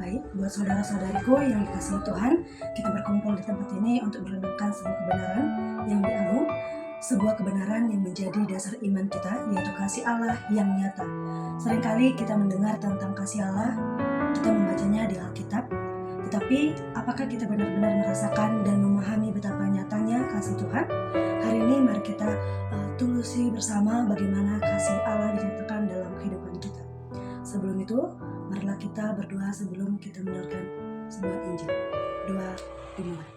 Baik, buat saudara-saudariku yang dikasihi Tuhan, kita berkumpul di tempat ini untuk merenungkan sebuah kebenaran yang diagung, sebuah kebenaran yang menjadi dasar iman kita, yaitu kasih Allah yang nyata. Seringkali kita mendengar tentang kasih Allah, kita membacanya di Alkitab, tetapi apakah kita benar-benar merasakan dan memahami betapa nyatanya kasih Tuhan? Hari ini mari kita telusuri bersama bagaimana kasih Allah dinyatakan dalam kehidupan kita. Sebelum itu, marilah kita berdoa sebelum kita mendengarkan sebuah Injil. Doa dimulai.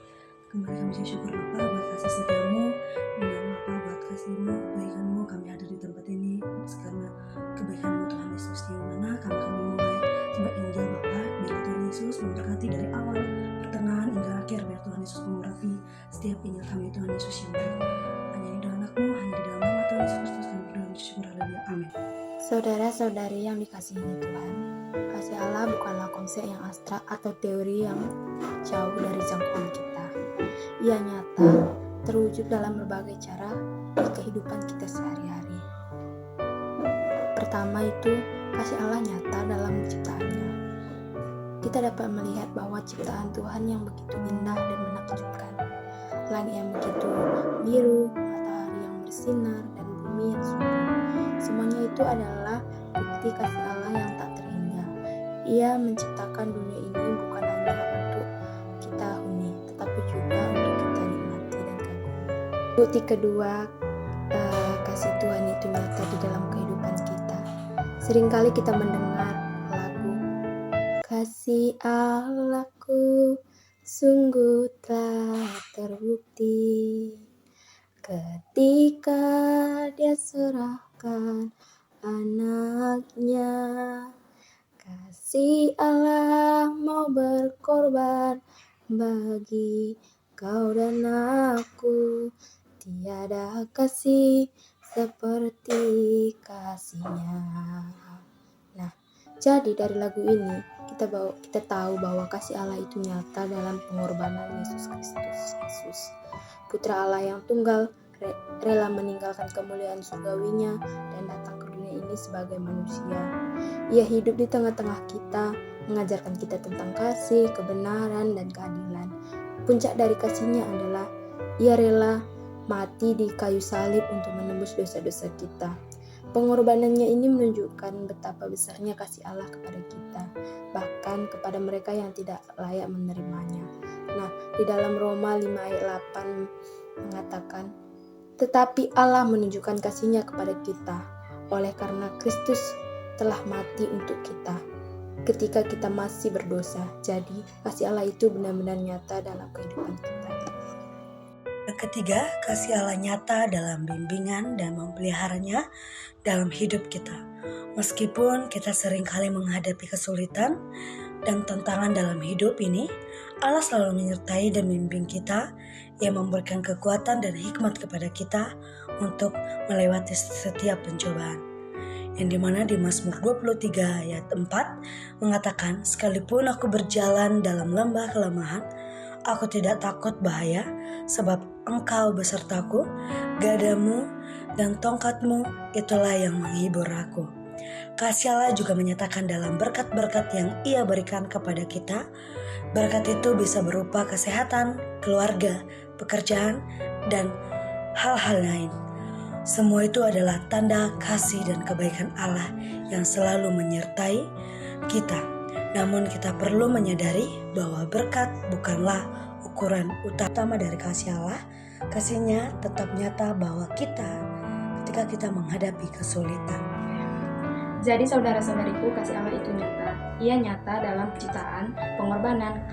Kembali kami syukur Bapa buat kasih setiamu, menyembah Bapa buat kasih-Mu, kebaikan-Mu, kami ada di tempat ini karena kebaikan-Mu Tuhan Yesus, di mana kami akan memulai sebuah Injil Bapa. Biar Tuhan Yesus memberkati dari awal, pertengahan hingga akhir. Biar Tuhan Yesus mengurapi setiap Injil kami, Tuhan Yesus yang baik. Hanya di dalam Anak-Mu, hanya di dalam nama Tuhan Yesus Kristus kami berdoa syukur, haleluya, amin. Saudara-saudari yang dikasihi Tuhan, kasih Allah bukanlah konsep yang abstrak atau teori yang jauh dari jangkauan kita. Ia nyata, terwujud dalam berbagai cara di kehidupan kita sehari-hari. Pertama itu, kasih Allah nyata dalam ciptaannya. Kita dapat melihat bahwa ciptaan Tuhan yang begitu indah dan menakjubkan. Langit yang begitu biru, matahari yang bersinar, dan bumi yang subur. Semuanya itu adalah bukti kasih Allah yang tak terhingga. Ia menciptakan dunia ini bukan hanya untuk kita huni, tetapi juga untuk kita nikmati dan kagumi. Bukti kedua, kasih Tuhan itu nyata di dalam kehidupan kita. Seringkali kita mendengar lagu kasih Allahku sungguh telah terbukti ketika Dia serahkan anaknya. Kasih Allah mau berkorban bagi kau dan aku. Tiada kasih seperti kasih-Nya. Nah, jadi dari lagu ini kita tahu bahwa kasih Allah itu nyata dalam pengorbanan Yesus Kristus. Yesus, Putra Allah yang tunggal, rela meninggalkan kemuliaan surgawinya dan datang ke dunia ini sebagai manusia. Ia hidup di tengah-tengah kita, mengajarkan kita tentang kasih, kebenaran, dan keadilan. Puncak dari kasih-Nya adalah Ia rela mati di kayu salib untuk menembus dosa-dosa kita. Pengorbanannya ini menunjukkan betapa besarnya kasih Allah kepada kita, bahkan kepada mereka yang tidak layak menerimanya. Nah, di dalam Roma 5 ayat 8 mengatakan, tetapi Allah menunjukkan kasih-Nya kepada kita, oleh karena Kristus telah mati untuk kita, ketika kita masih berdosa. Jadi, kasih Allah itu benar-benar nyata dalam kehidupan kita. Yang ketiga, kasih Allah nyata dalam bimbingan dan memeliharanya dalam hidup kita. Meskipun kita seringkali menghadapi kesulitan dan tantangan dalam hidup ini, Allah selalu menyertai dan membimbing kita. Ia memberikan kekuatan dan hikmat kepada kita untuk melewati setiap pencobaan. Yang dimana di Mazmur 23 ayat 4 mengatakan, sekalipun aku berjalan dalam lembah kelemahan, aku tidak takut bahaya, sebab Engkau besertaku, gadamu dan tongkatmu itulah yang menghibur aku. Kasih Allah juga menyatakan dalam berkat-berkat yang Ia berikan kepada kita. Berkat itu bisa berupa kesehatan, keluarga, pekerjaan, dan hal-hal lain. Semua itu adalah tanda kasih dan kebaikan Allah yang selalu menyertai kita. Namun kita perlu menyadari bahwa berkat bukanlah ukuran utama dari kasih Allah. Kasih-Nya tetap nyata bahwa ketika kita menghadapi kesulitan. Jadi saudara-saudariku, kasih Allah itu nyata. Ia nyata dalam penciptaan, pengorbanan,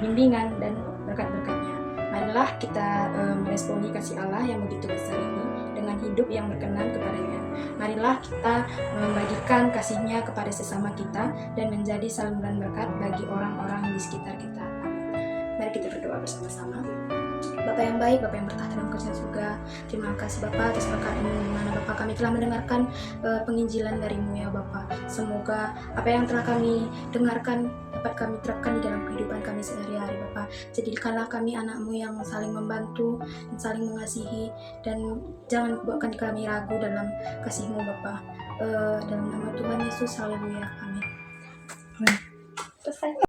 bimbingan, dan berkat-berkat-Nya. Marilah kita meresponi kasih Allah yang begitu besar ini dengan hidup yang berkenan kepada-Nya. Marilah kita membagikan kasih-Nya kepada sesama kita dan menjadi saluran berkat bagi orang-orang di sekitar kita. Mari kita berdoa bersama-sama. Bapa yang baik, Bapa yang bertahta dalam kerajaan surga, terima kasih Bapa atas berkat-Mu, di mana Bapa kami telah mendengarkan penginjilan dari-Mu ya Bapa. Semoga apa yang telah kami dengarkan dapat kami terapkan di dalam kehidupan kami sehari-hari Bapa. Jadikanlah kami anak-Mu yang saling membantu dan saling mengasihi, dan jangan buatkan kami ragu dalam kasih-Mu Bapa. Dalam nama Tuhan Yesus, haleluya, amin.